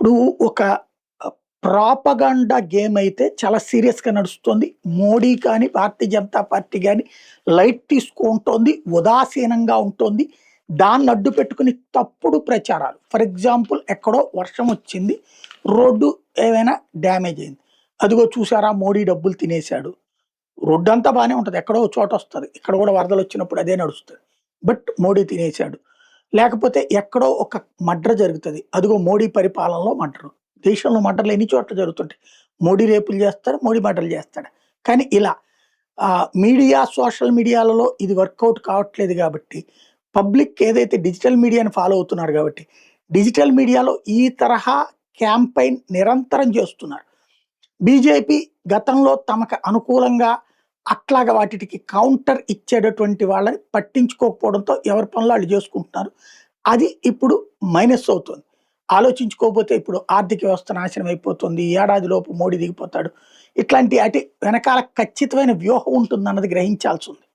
ఇప్పుడు ఒక propaganda game అయితే చాలా సీరియస్‌గా నడుస్తుంది. మోడీ కానీ, భారతీయ జనతా పార్టీ గాని లైట్ తీసుకుంటోంది. ఉదాసీనంగా ఉంటోంది. దాన్ని అడ్డు పెట్టుకొని తప్పుడు ప్రచారాలు. ఫర్ ఎగ్జాంపుల్ ఎక్కడో వర్షం వచ్చింది. రోడ్డు ఏమైనా డ్యామేజ్ అయింది. అదిగో చూసారా మోడీ డబ్బులు తినేసాడు. రోడ్డంతా బానే ఉంటది. ఎక్కడో ఒక చోటొస్తది. ఇక్కడ కూడా వరదలొచ్చినప్పుడు అదే నడుస్తది. బట్ మోడీ తినేసాడు. లేకపోతే ఎక్కడో ఒక మర్డర్ జరుగుతది. అదిగో మోడీ పరిపాలనలో మర్డరు. దేశంలో మర్డర్‌లు ఎన్ని చోట్ల జరుగుతుంటాయి. మోడీ రేపులు చేస్తాడు, మోడీ మర్డర్‌లు చేస్తాడు. కానీ ఇలా మీడియా, సోషల్ మీడియాలలో ఇది వర్కౌట్ కావట్లేదు గాబట్టి, పబ్లిక్ ఏదైతే డిజిటల్ మీడియాని ఫాలో అవుతున్నారు గాబట్టి, డిజిటల్ మీడియాలో ఈ తరహా క్యాంపెయిన్ నిరంతరం చేస్తున్నారు. బీజేపీ గతంలో తమకు అనుకూలంగా అట్లాగా వాటికి కౌంటర్ ఇచ్చేటటువంటి వాళ్ళని పట్టించుకోకపోవడంతో ఎవరి పనులు ఆళ్ళు జేసుకుంటున్నారు. అది ఇప్పుడు మైనస్ అవుతుంది. ఆలోచించుకోకపోతే ఇప్పుడు ఆర్థిక వ్యవస్థ నాశనం అయిపోతుంది. ఈ ఏడాదిలోపు మోడీ దిగిపోతాడు. ఇట్లాంటి వెనకాల ఖచ్చితమైన వ్యూహం ఉంటుందన్నది గ్రహించాల్సుంది.